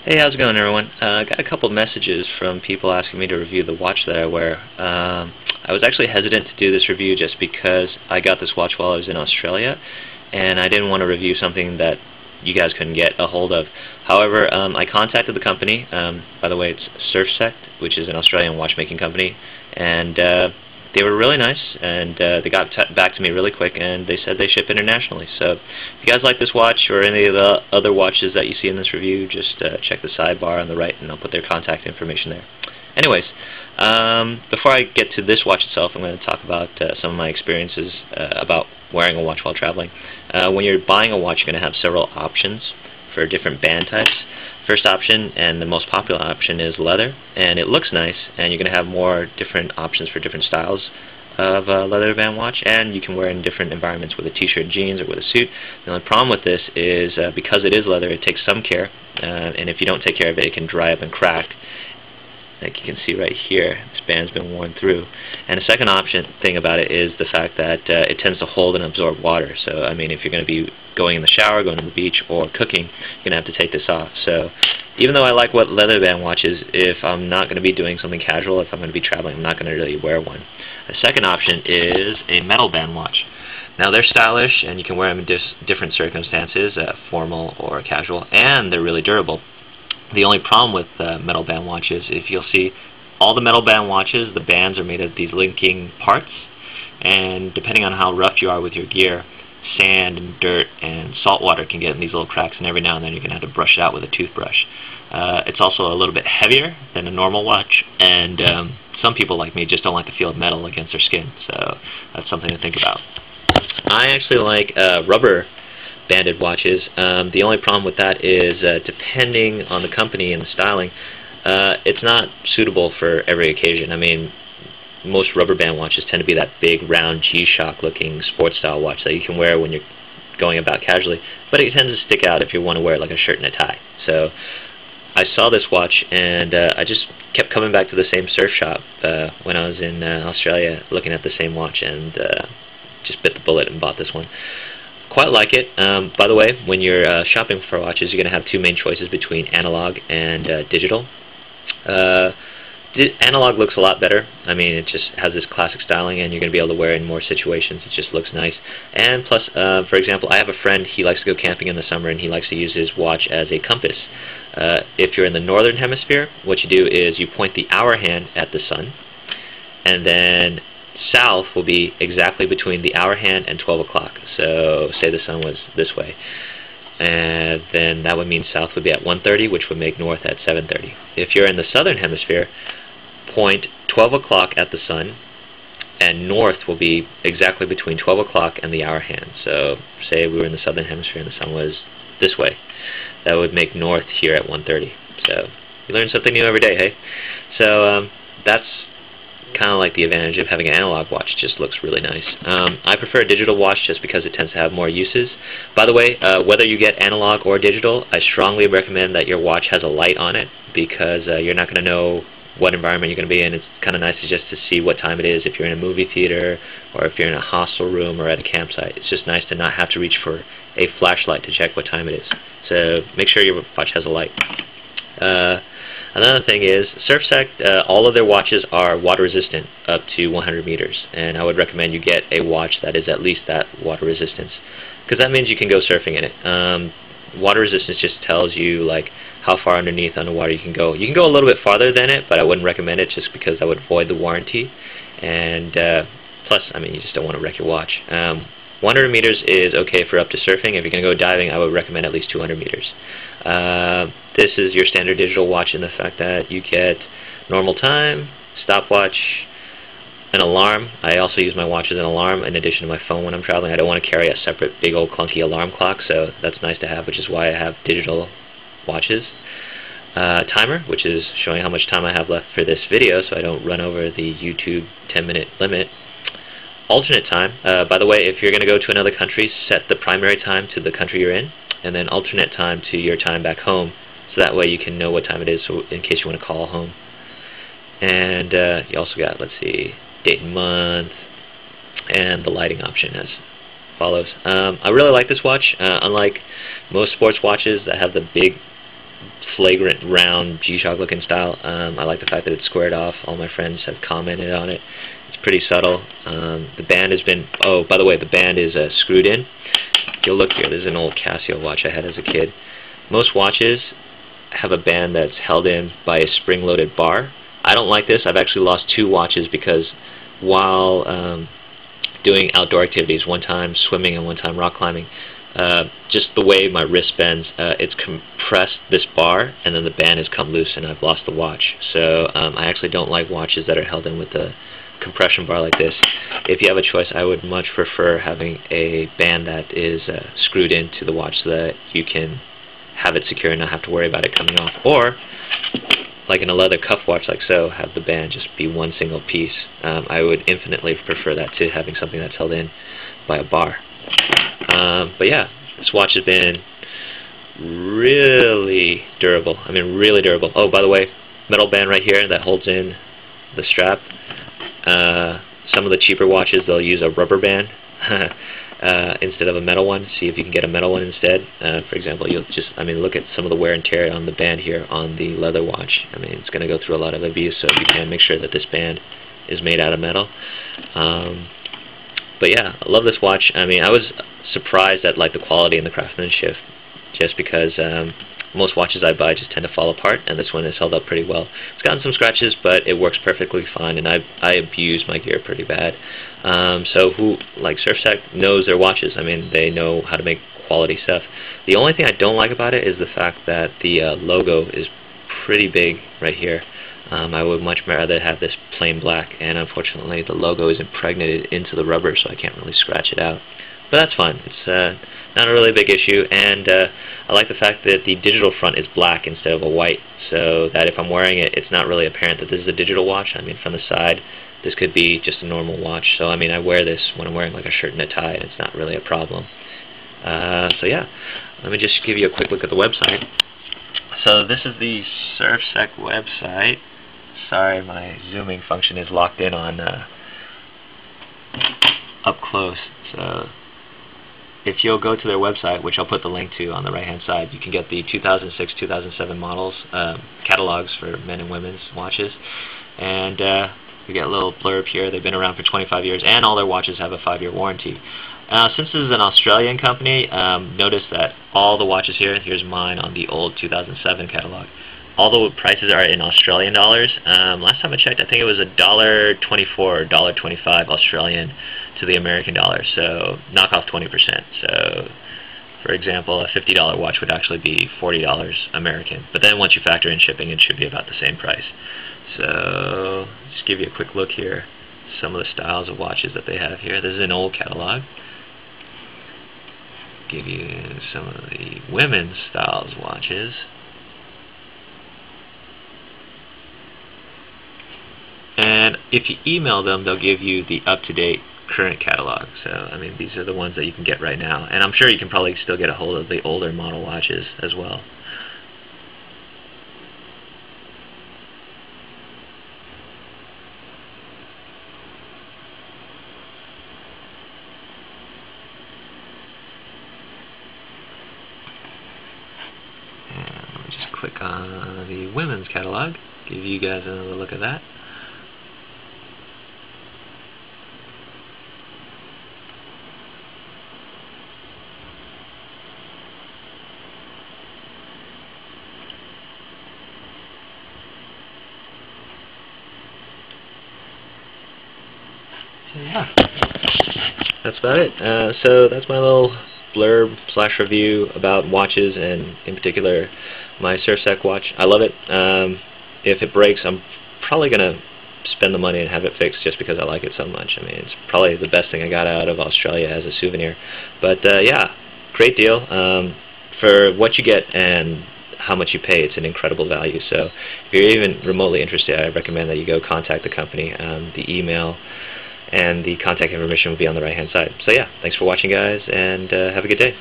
Hey, how's it going, everyone? I got a couple of messages from people asking me to review the watch that I wear. I was actually hesitant to do this review just because I got this watch while I was in Australia, and I didn't want to review something that you guys couldn't get a hold of. However, I contacted the company. By the way, it's SurfSect, which is an Australian watchmaking company, and they were really nice, and they got back to me really quick, and they said they ship internationally. So if you guys like this watch or any of the other watches that you see in this review, just check the sidebar on the right, and I'll put their contact information there. Anyways, before I get to this watch itself, I'm going to talk about some of my experiences about wearing a watch while traveling. When you're buying a watch, you're going to have several options for different band types. First option, and the most popular option, is leather, and it looks nice, and you're going to have more different options for different styles of leather band watch, and you can wear it in different environments with a t-shirt, jeans, or with a suit. The only problem with this is because it is leather, it takes some care, and if you don't take care of it, it can dry up and crack. Like you can see right here, this band's been worn through. And the second thing about it is the fact that it tends to hold and absorb water. So, I mean, if you're going to be going in the shower, going to the beach, or cooking, you're going to have to take this off. So, even though I like what leather band watches, if I'm not going to be doing something casual, if I'm going to be traveling, I'm not going to really wear one. The second option is a metal band watch. Now, they're stylish, and you can wear them in different circumstances, formal or casual, and they're really durable. The only problem with metal band watches, if you'll see, all the metal band watches, the bands are made of these linking parts, and depending on how rough you are with your gear, sand and dirt and salt water can get in these little cracks, and every now and then you're going to have to brush it out with a toothbrush. It's also a little bit heavier than a normal watch, and some people like me just don't like the feel of metal against their skin, so that's something to think about. I actually like rubber banded watches. The only problem with that is depending on the company and the styling, it's not suitable for every occasion. I mean, most rubber band watches tend to be that big round G-Shock looking sports style watch that you can wear when you're going about casually, but it tends to stick out if you want to wear it like a shirt and a tie. So I saw this watch, and I just kept coming back to the same surf shop when I was in Australia looking at the same watch, and just bit the bullet and bought this one. Quite like it. By the way, when you're shopping for watches, you're going to have two main choices between analog and digital. Analog looks a lot better. I mean, it just has this classic styling, and you're going to be able to wear it in more situations. It just looks nice. And plus, for example, I have a friend, he likes to go camping in the summer, and he likes to use his watch as a compass. If you're in the northern hemisphere, what you do is you point the hour hand at the sun, and then south will be exactly between the hour hand and 12 o'clock. So say the sun was this way, and then that would mean south would be at 1:30, which would make north at 7:30. If you're in the southern hemisphere, point 12 o'clock at the sun, and north will be exactly between 12 o'clock and the hour hand. So say we were in the southern hemisphere and the sun was this way, that would make north here at 1:30. So you learn something new every day, hey? So that's kind of like the advantage of having an analog watch. It just looks really nice. I prefer a digital watch just because it tends to have more uses. By the way, whether you get analog or digital, I strongly recommend that your watch has a light on it, because you're not going to know what environment you're going to be in. It's kind of nice just to see what time it is if you're in a movie theater, or if you're in a hostel room, or at a campsite. It's just nice to not have to reach for a flashlight to check what time it is. So make sure your watch has a light. Another thing is, SurfSect, all of their watches are water resistant up to 100 meters, and I would recommend you get a watch that is at least that water resistance, because that means you can go surfing in it. Water resistance just tells you like how far underneath underwater you can go. You can go a little bit farther than it, but I wouldn't recommend it just because that would void the warranty, and plus, I mean, you just don't want to wreck your watch. 100 meters is okay for up to surfing. If you're going to go diving, I would recommend at least 200 meters. This is your standard digital watch in the fact that you get normal time, stopwatch, an alarm. I also use my watch as an alarm in addition to my phone when I'm traveling. I don't want to carry a separate big old clunky alarm clock, so that's nice to have, which is why I have digital watches. Timer, which is showing how much time I have left for this video so I don't run over the YouTube 10-minute limit. Alternate time. By the way, if you're going to go to another country, set the primary time to the country you're in, and then alternate time to your time back home, so that way you can know what time it is, so in case you want to call home. And you also got, let's see, date and month, and the lighting option as follows. I really like this watch. Unlike most sports watches that have the big flagrant round G-Shock looking style. I like the fact that it's squared off. All my friends have commented on it. It's pretty subtle. The band has been, oh, by the way, the band is screwed in. If you'll look here, this is an old Casio watch I had as a kid. Most watches have a band that's held in by a spring-loaded bar. I don't like this. I've actually lost 2 watches because while doing outdoor activities, one time swimming and one time rock climbing, just the way my wrist bends, it's compressed this bar and then the band has come loose and I've lost the watch. So I actually don't like watches that are held in with a compression bar like this. If you have a choice, I would much prefer having a band that is screwed into the watch so that you can have it secure and not have to worry about it coming off. Or, like in a leather cuff watch like so, have the band just be one single piece. I would infinitely prefer that to having something that's held in by a bar. But yeah, this watch has been really durable. I mean, really durable. Oh, by the way, metal band right here that holds in the strap. Some of the cheaper watches, they'll use a rubber band instead of a metal one. See if you can get a metal one instead. For example, you'll just, I mean, look at some of the wear and tear on the band here on the leather watch. I mean, it's going to go through a lot of abuse, so you can make sure that this band is made out of metal. But yeah, I love this watch. I mean, I was surprised at like the quality and the craftsmanship, just because most watches I buy just tend to fall apart, and this one has held up pretty well. It's gotten some scratches, but it works perfectly fine, and I abuse my gear pretty bad. So who, like SurfSect, knows their watches. I mean, they know how to make quality stuff. The only thing I don't like about it is the fact that the logo is pretty big right here. I would much rather have this plain black, and unfortunately the logo is impregnated into the rubber, so I can't really scratch it out. But that's fine. It's not a really big issue, and I like the fact that the digital front is black instead of a white, so that if I'm wearing it, it's not really apparent that this is a digital watch. I mean, from the side, this could be just a normal watch. So I mean, I wear this when I'm wearing like a shirt and a tie, and it's not really a problem. So yeah, let me just give you a quick look at the website. So this is the SurfSect website. Sorry, my zooming function is locked in on up close. So if you'll go to their website, which I'll put the link to on the right-hand side, you can get the 2006, 2007 models, catalogs for men and women's watches. And we get a little blurb here. They've been around for 25 years, and all their watches have a 5-year warranty. Since this is an Australian company, notice that all the watches here, here's mine on the old 2007 catalog, all the prices are in Australian dollars. Last time I checked, I think it was $1.24 or $1.25 Australian to the American dollar, so knock off 20%. So, for example, a $50 watch would actually be $40 American. But then once you factor in shipping, it should be about the same price. So, just give you a quick look here. Some of the styles of watches that they have here. This is an old catalog. Give you some of the women's styles watches. And if you email them, they'll give you the up-to-date current catalog. So, I mean, these are the ones that you can get right now. And I'm sure you can probably still get a hold of the older model watches as well. And let me just click on the women's catalog, give you guys another look at that. Yeah, that's about it. So that's my little blurb / review about watches, and in particular my SurfSect watch. I love it. If it breaks, I'm probably going to spend the money and have it fixed just because I like it so much. I mean, it's probably the best thing I got out of Australia as a souvenir. But yeah, great deal. For what you get and how much you pay, it's an incredible value. So if you're even remotely interested, I recommend that you go contact the company. The email and the contact information will be on the right-hand side. So yeah, thanks for watching, guys, and have a good day.